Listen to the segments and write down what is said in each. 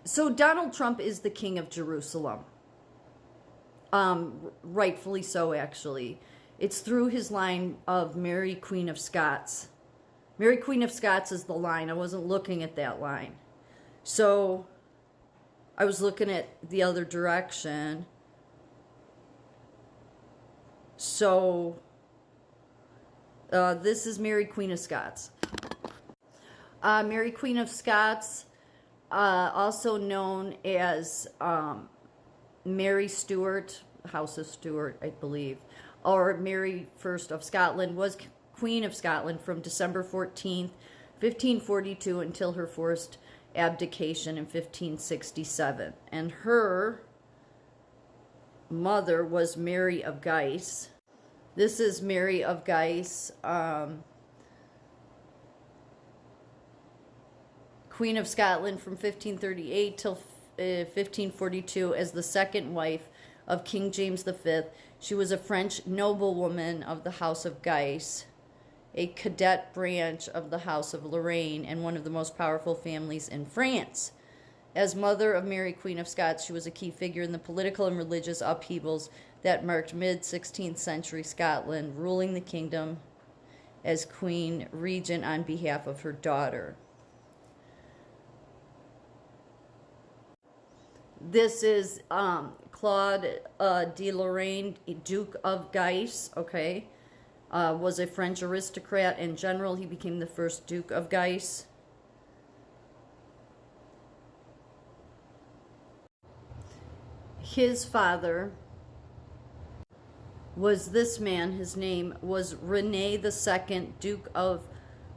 So Donald Trump is the king of Jerusalem. Rightfully so, actually. It's through his line of Mary, Queen of Scots. Mary, Queen of Scots is the line. I wasn't looking at that line. So I was looking at the other direction. So this is Mary, Queen of Scots. Mary, Queen of Scots, also known as Mary Stuart, House of Stuart, I believe, or Mary First of Scotland, was Queen of Scotland from December 14th, 1542 until her forced abdication in 1567. And her mother was Mary of Guise. This is Mary of Guise, Queen of Scotland from 1538 till 1542 as the second wife of King James V. She was a French noblewoman of the House of Guise, a cadet branch of the House of Lorraine, and one of the most powerful families in France. As mother of Mary, Queen of Scots, she was a key figure in the political and religious upheavals that marked mid-16th century Scotland, ruling the kingdom as queen regent on behalf of her daughter. This is Claude de Lorraine, Duke of Guise, okay? Was a French aristocrat and general. He became the first Duke of Guise. His father was this man. His name was Rene II, Duke of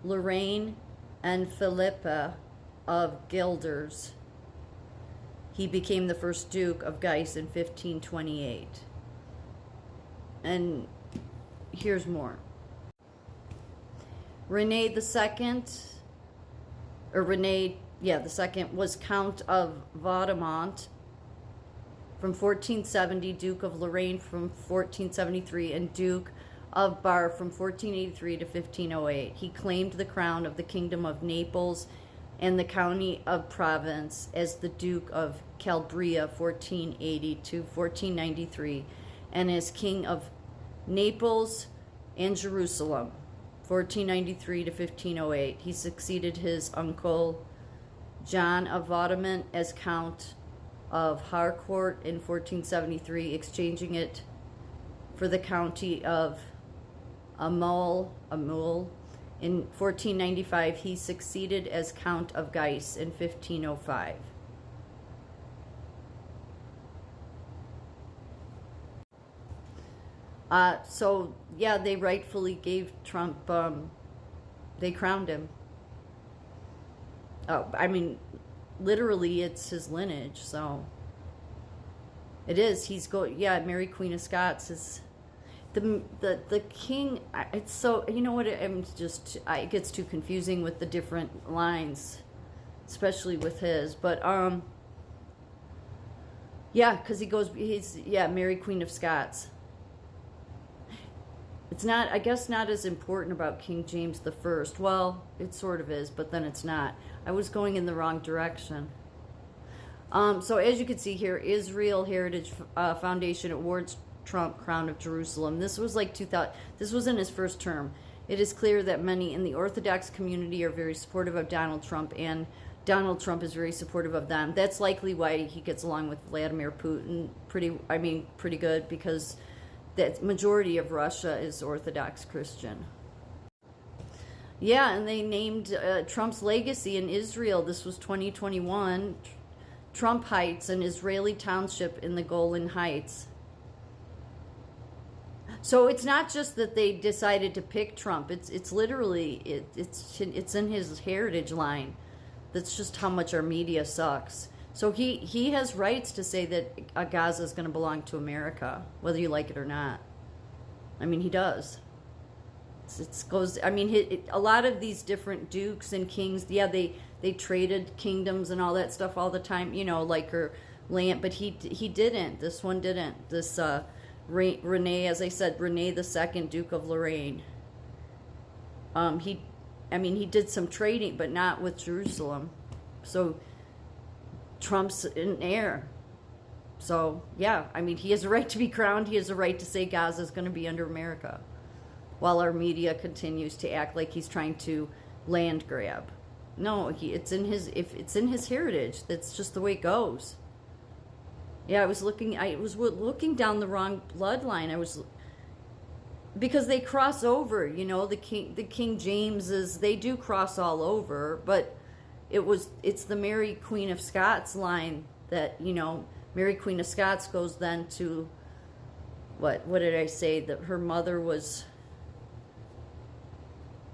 Lorraine and Philippa of Guelders. He became the first Duke of Guise in 1528. And here's more. Rene II, or Rene, the second, was Count of Vaudemont from 1470, Duke of Lorraine from 1473, and Duke of Bar from 1483 to 1508. He claimed the crown of the Kingdom of Naples and the County of Provence as the Duke of Calabria 1480 to 1493, and as King of Naples and Jerusalem 1493 to 1508. He succeeded his uncle John of Vaudemont as Count of Harcourt in 1473, exchanging it for the county of Amul. In 1495, he succeeded as Count of Guise in 1505. So, they rightfully gave Trump, they crowned him. Oh, I mean, literally, it's his lineage, so. It is. Mary Queen of Scots is the king. It's so, you know what, it gets too confusing with the different lines, especially with his, but, because he's Mary Queen of Scots. It's not, I guess, not as important about King James the First. Well, it sort of is, but then it's not. I was going in the wrong direction. So as you can see here, Israel Heritage Foundation awards Trump Crown of Jerusalem. This was like 2000. This was in his first term. It is clear that many in the Orthodox community are very supportive of Donald Trump, and Donald Trump is very supportive of them. That's likely why he gets along with Vladimir Putin pretty good, because the majority of Russia is Orthodox Christian. Yeah, and they named Trump's legacy in Israel. This was 2021. Trump Heights, an Israeli township in the Golan Heights. So it's not just that they decided to pick Trump. It's literally it's in his heritage line. That's just how much our media sucks. So he has rights to say that Gaza is going to belong to America, whether you like it or not. I mean, he does. A lot of these different dukes and kings, they traded kingdoms and all that stuff all the time, like her land, but he didn't. This one didn't. This Rene, as I said, Rene II, Duke of Lorraine. He did some trading, but not with Jerusalem. So Trump's an heir. So, yeah, I mean, he has a right to be crowned. He has a right to say Gaza is going to be under America, while our media continues to act like he's trying to land grab. No, it's in his, if it's in his heritage. That's just the way it goes. Yeah, I was looking down the wrong bloodline. Because they cross over, you know, the King Jameses, they do cross all over, but it's the Mary Queen of Scots line that, you know, Mary Queen of Scots goes then to, what did I say, that her mother was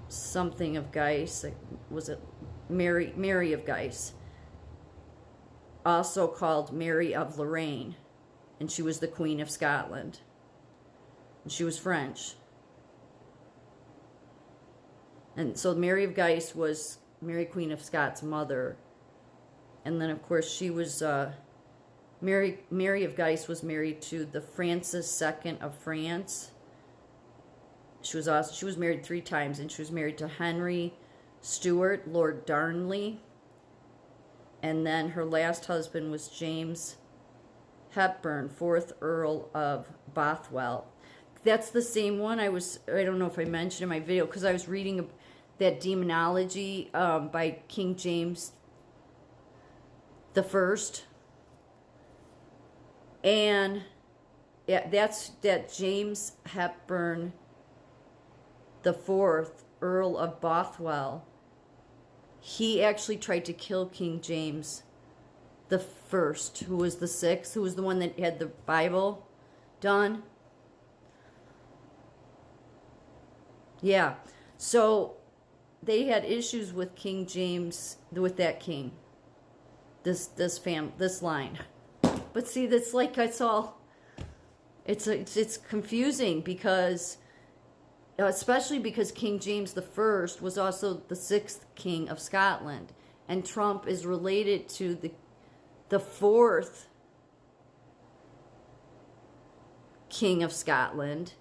something of Guise. Was it Mary of Guise, also called Mary of Lorraine, and she was the Queen of Scotland, and she was French. And so Mary of Guise was Mary Queen of Scots' mother, and then of course she was Mary of Guise was married to the Francis II of France. She was married 3 times, and she was married to Henry Stuart, Lord Darnley, and then her last husband was James Hepburn, 4th Earl of Bothwell. That's the same one I don't know if I mentioned in my video, because I was reading that demonology by King James the First. And yeah, that's that James Hepburn the 4th Earl of Bothwell. He actually tried to kill King James the First, who was the 6th, who was the one that had the Bible done. Yeah, so they had issues with King James, with that king, this line. But see, that's like, it's confusing, because especially because King James the First was also the 6th king of Scotland, and Trump is related to the 4th king of Scotland,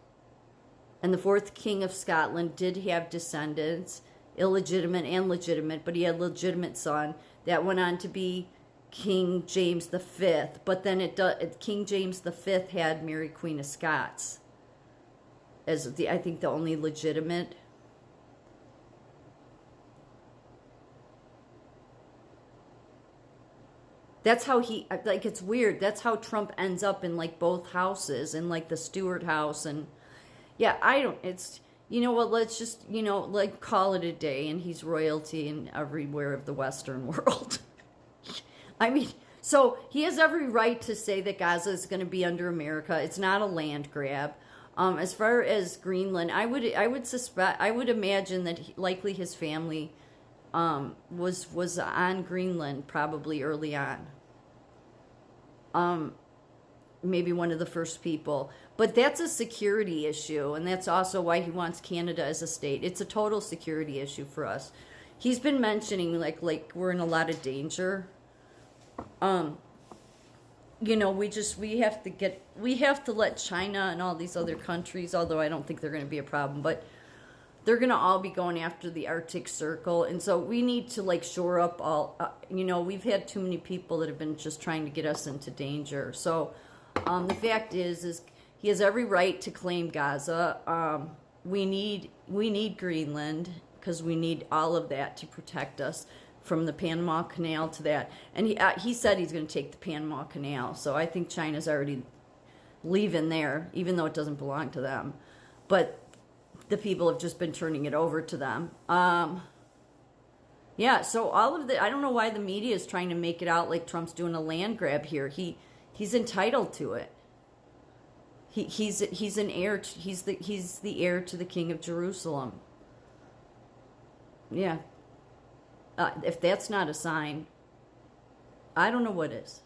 and the 4th king of Scotland did have descendants, illegitimate and legitimate, but he had a legitimate son that went on to be King James V. But then King James V had Mary Queen of Scots as I think the only legitimate. That's how it's weird. That's how Trump ends up in like both houses, in like the Stewart house. And yeah, it's, you know what, let's just, you know, like call it a day, and he's royalty in everywhere of the Western world. I mean, so he has every right to say that Gaza is going to be under America. It's not a land grab. As far as Greenland, I would imagine that likely his family was on Greenland probably early on. Maybe one of the first people. But that's a security issue, and that's also why he wants Canada as a state. It's a total security issue for us. He's been mentioning like we're in a lot of danger. You know, we have to let China and all these other countries, although I don't think they're going to be a problem, but they're going to all be going after the Arctic Circle. And so we need to like shore up all, you know, we've had too many people that have been just trying to get us into danger. So the fact is he has every right to claim Gaza. We need Greenland, because we need all of that to protect us, from the Panama Canal to that. And he said he's going to take the Panama Canal. So I think China's already leaving there, even though it doesn't belong to them. But the people have just been turning it over to them. Yeah, so all of I don't know why the media is trying to make it out like Trump's doing a land grab here. He's entitled to it. He's an heir. He's the heir to the King of Jerusalem. Yeah. If that's not a sign, I don't know what is.